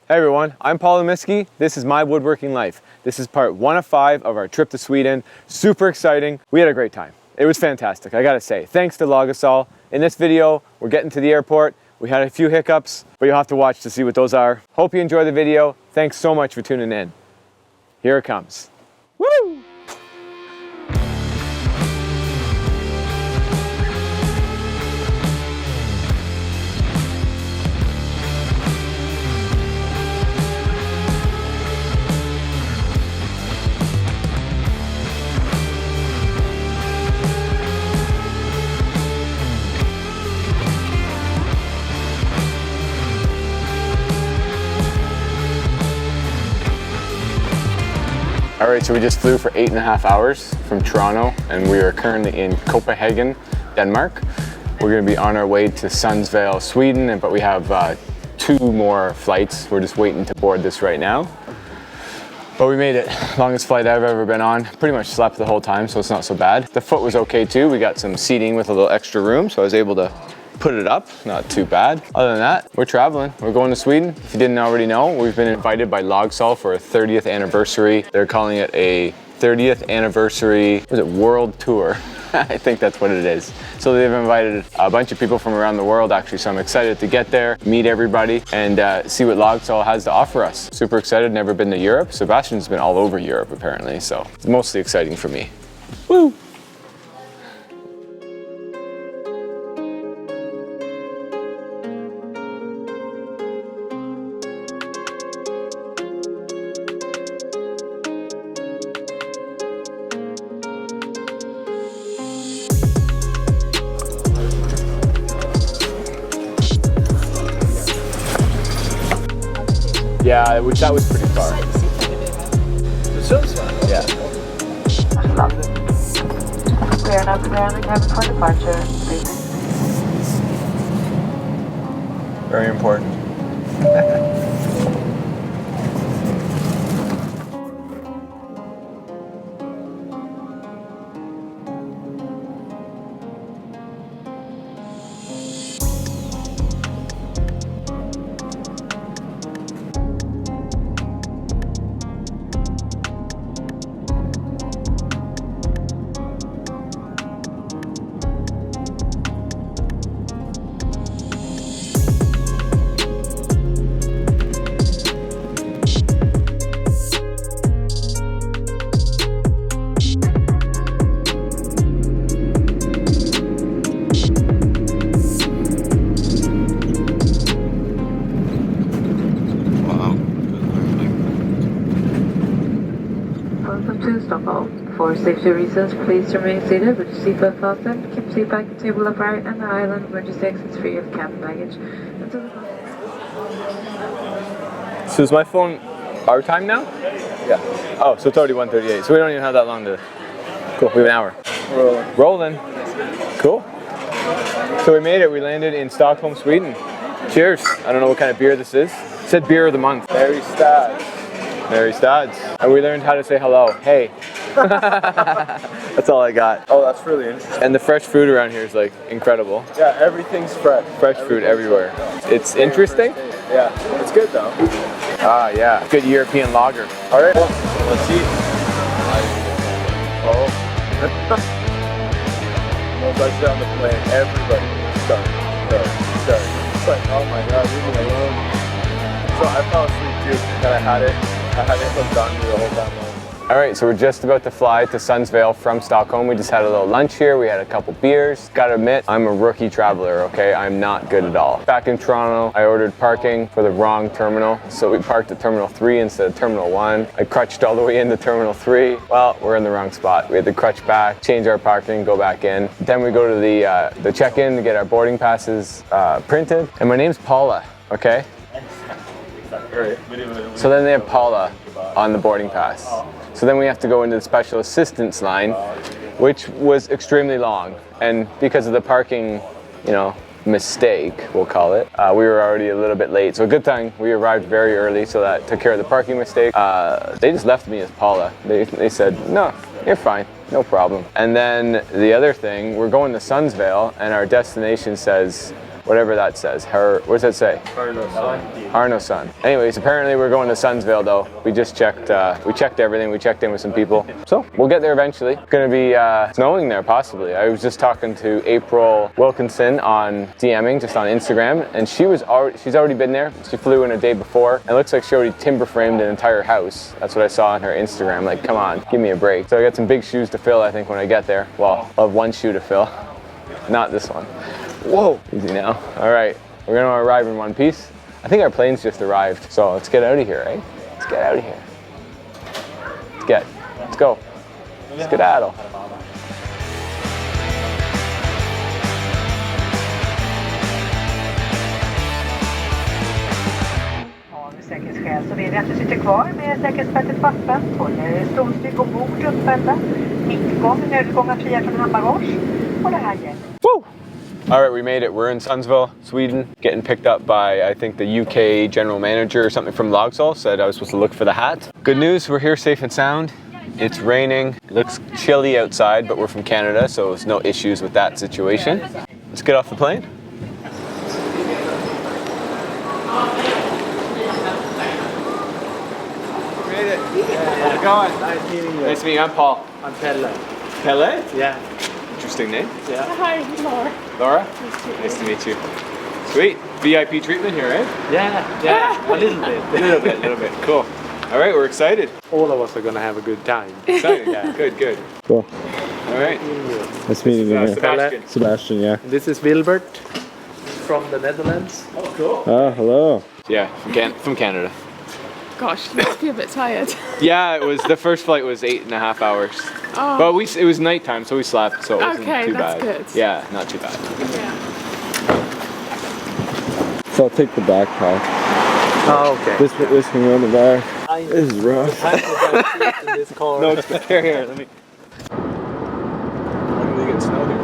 Hey everyone, I'm Paul Lemiski. This is my woodworking life. This is part 1 of 5 of our trip to Sweden. Super exciting. We had a great time. It was fantastic, I gotta say. Thanks to Logosol. In this video, we're getting to the airport. We had a few hiccups, but you'll have to watch to see what those are. Hope you enjoy the video. Thanks so much for tuning in. Here it comes. Woo! All right, so we just flew for 8.5 hours from Toronto, and we are currently in Copenhagen, Denmark. We're gonna be on our way to Sundsvall, Sweden, but we have 2 more flights. We're just waiting to board this right now. But we made it. Longest flight I've ever been on. Pretty much slept the whole time, so it's not so bad. The foot was okay too. We got some seating with a little extra room, so I was able to put it up, not too bad. Other than that, we're traveling. We're going to Sweden. If you didn't already know, we've been invited by Logosol for a 30th anniversary. They're calling it a 30th anniversary, was it world tour? I think that's what it is. So they've invited a bunch of people from around the world actually, so I'm excited to get there, meet everybody, and see what Logosol has to offer us. Super excited, never been to Europe. Sebastian's been all over Europe apparently, so it's mostly exciting for me. Woo! Yeah, that was pretty far. Yeah. We are now preparing the cabin for departure. Very important. For safety reasons, please remain seated with your seatbelt fastened. Keep seat back and table upright, and the island emergency exits free of cabin baggage. So is my phone our time now? Yeah. Oh, so it's already 1:38, so we don't even have that long to... Cool, we have an hour. Rolling. Cool. So we made it, we landed in Stockholm, Sweden. Cheers. I don't know what kind of beer this is. It said beer of the month. Mary Stads. Mary Stads. And we learned how to say hello. Hey. That's all I got. Oh, that's really interesting. And the fresh food around here is like incredible. Yeah, everything's fresh. Fresh food everywhere. It's interesting. Yeah, it's good though. Ah, yeah. Good European lager. All right, well, let's see. Oh. Once I sit on the plane, everybody start. It's like, oh my god, leave me alone. So I fell asleep too, and I had it hooked on me the whole time. All right, so we're just about to fly to Sundsvall from Stockholm. We just had a little lunch here. We had a couple beers. Gotta admit, I'm a rookie traveler, okay? I'm not good at all. Back in Toronto, I ordered parking for the wrong terminal. So we parked at Terminal 3 instead of Terminal 1. I crutched all the way into Terminal 3. Well, we're in the wrong spot. We had to crutch back, change our parking, go back in. Then we go to the check-in to get our boarding passes printed. And my name's Paula, okay? So then they have Paula on the boarding pass. So then we have to go into the special assistance line, which was extremely long. And because of the parking, mistake, we'll call it, we were already a little bit late. So a good thing we arrived very early, so that took care of the parking mistake. They just left me as Paula. They said, no, you're fine, no problem. And then the other thing, we're going to Sundsvall, and our destination says whatever that says. What does that say? Harnosand. Anyways, apparently we're going to Sunsvale though. We just checked, we checked everything. We checked in with some people. So we'll get there eventually. Gonna be snowing there possibly. I was just talking to April Wilkinson on DMing, just on Instagram, and she's already been there. She flew in a day before. It looks like she already timber framed an entire house. That's what I saw on her Instagram. Like, come on, give me a break. So I got some big shoes to fill, I think, when I get there. Well, I'll have one shoe to fill, not this one. Whoa, easy now. All right, we're gonna arrive in one piece. I think our plane's just arrived, so let's get out of here, right? Let's get out of here. Let's go. Let's skedaddle. Säkerhetsskäl så vill jag att du sitter kvar med säkerhetsbältet fastspänt, håller stolstyg och bord uppspända, mittgång, nödgångar fria från handbagage och det här gäller. Woo! All right, we made it. We're in Sunsville, Sweden, getting picked up by, I think, the UK general manager or something from Logosol. Said I was supposed to look for the hat. Good news, we're here safe and sound. It's raining. It looks chilly outside, but we're from Canada, so there's no issues with that situation. Let's get off the plane. Made it. How's it going? Nice meeting you. Nice to meet you. I'm Paul. I'm Pelle. Pelle? Yeah. Interesting name. Yeah. Hi, Laura. Laura? Nice to meet you. Sweet. VIP treatment here, right? Yeah. A little bit. A little bit. Cool. All right, we're excited. All of us are gonna have a good time. Excited? Yeah. Good. Cool. All right. Nice meeting you. Sebastian. Sebastian, yeah. This is Wilbert from the Netherlands. Oh, cool. Oh, hello. Yeah, from Canada. Gosh, you must be a bit tired. Yeah, it was the first flight was 8.5 hours. Oh. But it was nighttime, so we slept, so it wasn't Okay, too that's bad. good. Yeah, not too bad. Yeah. So I'll take the backpack. Oh, okay. This can go in the back. This is rough. In this car. No, it's here. Let me. When do we get snow here?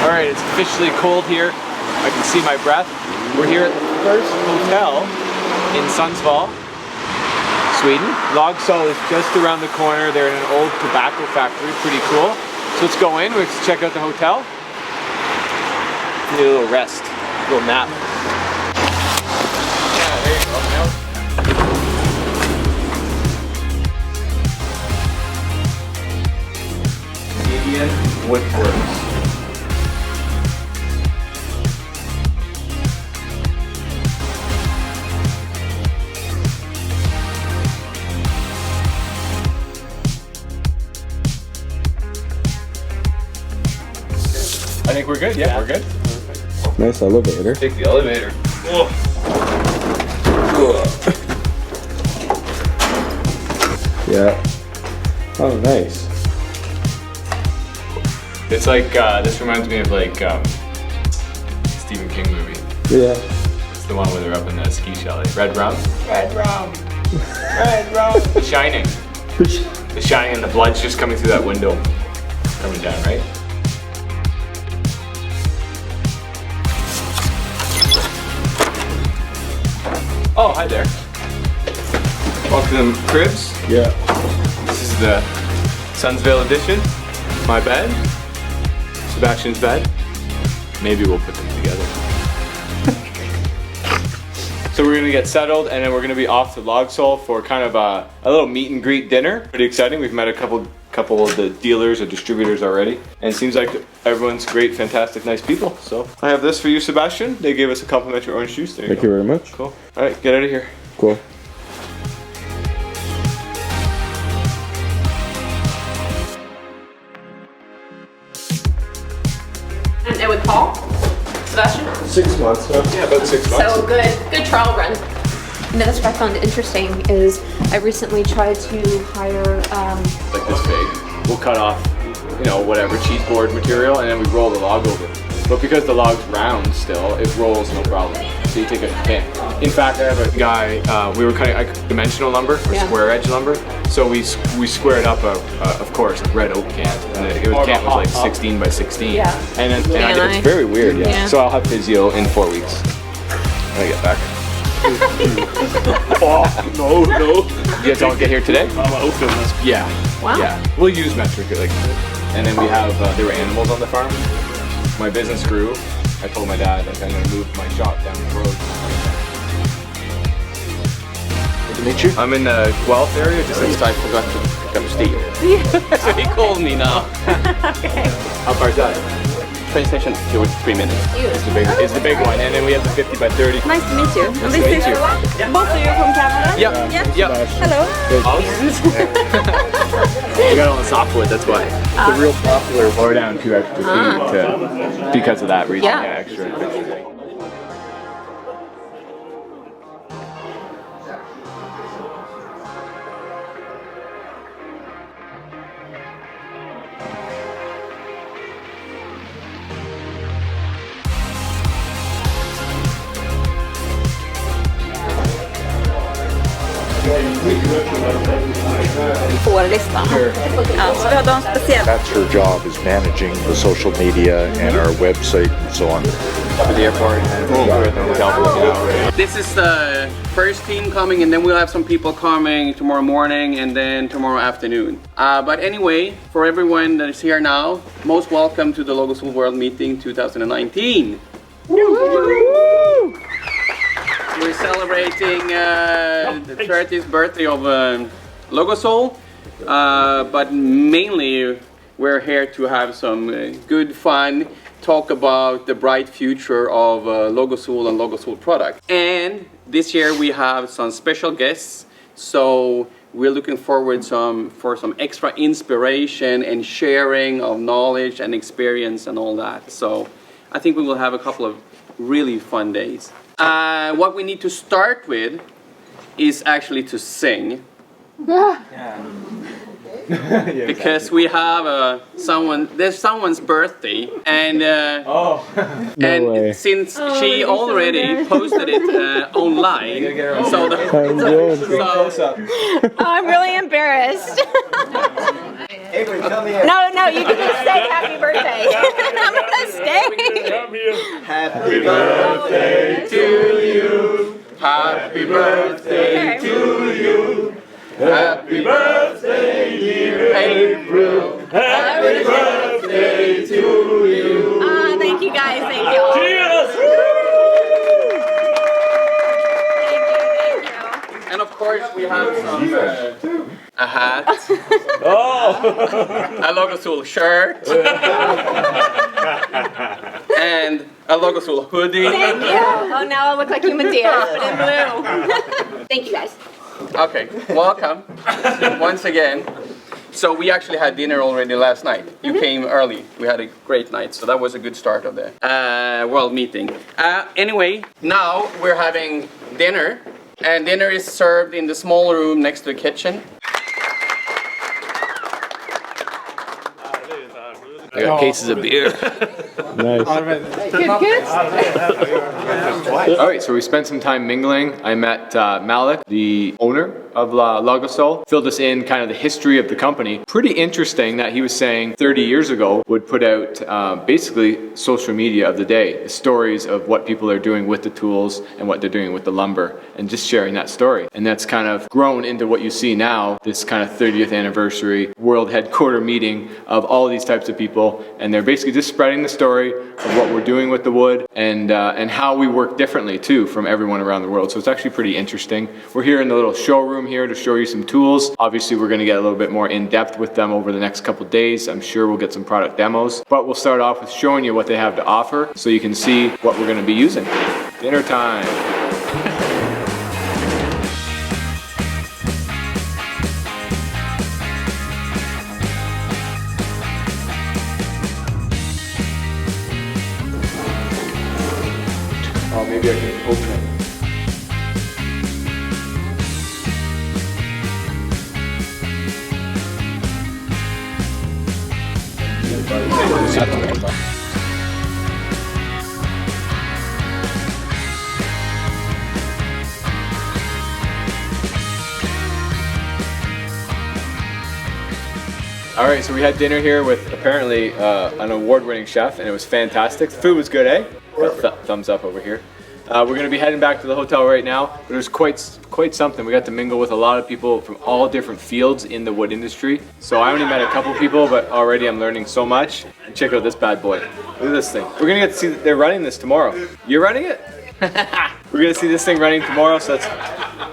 All right, it's officially cold here. I can see my breath. We're here at the first hotel in Sundsvall, Sweden. Logosol is just around the corner. They're in an old tobacco factory. Pretty cool. So let's go in. Let's check out the hotel. Need a little rest, a little nap. Yeah, there you go. Canadian Woodworks. I think we're good. Yeah, we're good. Nice elevator. Take the elevator. Yeah. Oh, nice. It's like this reminds me of like Stephen King movie. Yeah. It's the one where they're up in the ski chalet. Red Rum. Red Rum. Red Rum. The Shining. The Shining, and the blood's just coming through that window, coming down, right? Oh, hi there. Welcome to the cribs. Yeah. This is the Sunsvale edition. My bed. Sebastian's bed. Maybe we'll put them together. So we're gonna get settled, and then we're gonna be off to Logosol for kind of a little meet and greet dinner. Pretty exciting. We've met a couple of the dealers or distributors already, and it seems like everyone's great, fantastic, nice people. So I have this for you, Sebastian. They gave us a complimentary orange juice. There you Thank go. you very much. Cool. All right, get out of here. Cool. And with Paul? Sebastian? 6 months, huh? Yeah, about 6 months. So good trial run. Another stuff I found interesting is I recently tried to hire, Like this big. We'll cut off, you know, whatever cheese board material, and then we roll the log over. But because the log's round still, it rolls no problem. So you take a pin. In fact, I have a guy, we were cutting dimensional lumber, or Yeah. square edge lumber. So we squared up of course, a red oak can. And the can was like 16 by 16. Yeah. And then And it's very weird, yeah. Yeah. So I'll have physio in 4 weeks when I get back. Oh, no. You guys all get here today? Yeah. Wow. Yeah. We'll use metric, like, and then we have, there were animals on the farm. My business grew, I told my dad like I'm gonna move my shop down the road. Nice to meet you. I'm in the Guelph area, just I forgot to pick up Steve. So he called me now. Okay. How far is that? Train station, 2 or 3 minutes. It's the big one, and then we have the 50 by 30. Nice to meet you. Nice to meet you. Both of you from Canada? Yep. Yeah. Yep. Hello. We got all the softwood, that's why. The real popular lower down 2 extra feet because of that reason. Yeah. Extra. På listan. Ja, så vi har de speciellt. That's her job, is managing the social media and our website and so on. To the airport and we're at the hotel for like an hour. This is the first team coming, and then we'll have some people coming tomorrow morning and then tomorrow afternoon. But anyway, for everyone that is here now, most welcome to the Logosol World Meeting 2019. We're celebrating the 30th birthday of Logosol, but mainly we're here to have some good fun, talk about the bright future of Logosol and Logosol products. And this year we have some special guests, so we're looking forward for some extra inspiration and sharing of knowledge and experience and all that. So I think we will have a couple of really fun days. What we need to start with is actually to sing. Because we have there's someone's birthday, and way. since she already posted it online, so I'm really embarrassed. No, you can just say happy birthday. I'm gonna stay. Happy birthday to you. happy birthday to you. Happy birthday, dear April. Happy birthday to you. Thank you guys, thank you all. Cheers! Thank you. And of course we have some a hat, a Logosol shirt, and a Logosol hoodie. Thank you. Oh, now I look like Human Diaz, but in blue. Thank you guys. Okay, welcome once again. So we actually had dinner already last night. You came early. We had a great night, so that was a good start of the world meeting. Anyway, now we're having dinner, and dinner is served in the small room next to the kitchen. I got cases of beer. Nice. Good kids? Alright, so we spent some time mingling. I met Malik, the owner of Logosol, filled us in kind of the history of the company. Pretty interesting that he was saying 30 years ago would put out basically social media of the day, the stories of what people are doing with the tools and what they're doing with the lumber, and just sharing that story. And that's kind of grown into what you see now, this kind of 30th anniversary world headquarter meeting of all these types of people, and they're basically just spreading the story of what we're doing with the wood and how we work differently too from everyone around the world. So it's actually pretty interesting. We're here in the little showroom here to show you some tools. Obviously we're going to get a little bit more in depth with them over the next couple days. I'm sure we'll get some product demos, but we'll start off with showing you what they have to offer so you can see what we're going to be using. Dinner time. Oh, maybe I can open it. All right, so we had dinner here with apparently an award-winning chef, and it was fantastic. The food was good, eh? Thumbs up over here. We're going to be heading back to the hotel right now, but it was quite something. We got to mingle with a lot of people from all different fields in the wood industry. So I only met a couple people, but already I'm learning so much. And check out this bad boy. Look at this thing. We're going to get to see that they're running this tomorrow. You're running it? We're going to see this thing running tomorrow, so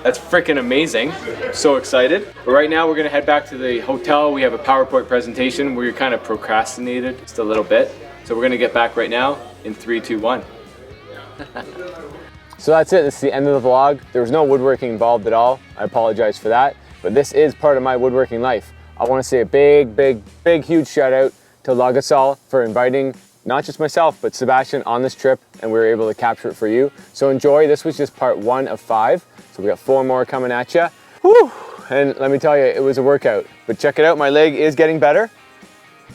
that's freaking amazing. So excited. But right now we're going to head back to the hotel. We have a PowerPoint presentation. We kind of procrastinated just a little bit. So we're going to get back right now in 3, 2, 1. So that's it. This is the end of the vlog. There was no woodworking involved at all. I apologize for that. But this is part of my woodworking life. I want to say a big, huge shout out to Logosol for inviting not just myself, but Sebastian on this trip, and we were able to capture it for you. So enjoy. This was just part 1 of 5. So we got 4 more coming at you. Whew. And let me tell you, it was a workout. But check it out, my leg is getting better.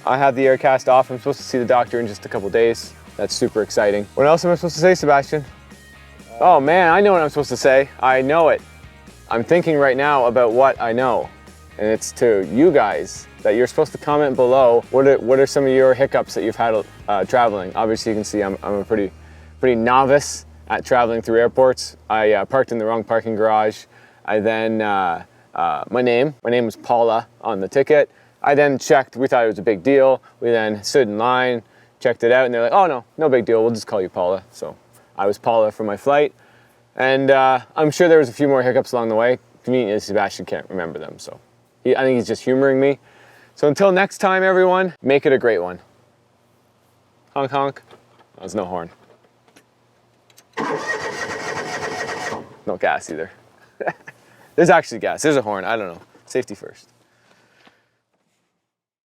I have the air cast off. I'm supposed to see the doctor in just a couple days. That's super exciting. What else am I supposed to say, Sebastian? Oh man, I know what I'm supposed to say. I know it. I'm thinking right now about what I know. And it's to you guys that you're supposed to comment below. What are some of your hiccups that you've had traveling? Obviously you can see I'm a pretty novice at traveling through airports. I parked in the wrong parking garage. I then, my name was Paula on the ticket. I then checked, we thought it was a big deal. We then stood in line, checked it out, and they're like, oh no big deal, we'll just call you Paula. So I was Paula for my flight. And I'm sure there was a few more hiccups along the way. Conveniently, Sebastian can't remember them, so I think he's just humoring me. So until next time, everyone, make it a great one. Honk honk. Oh, there's no horn. No gas either. There's actually gas. There's a horn. I don't know. Safety first.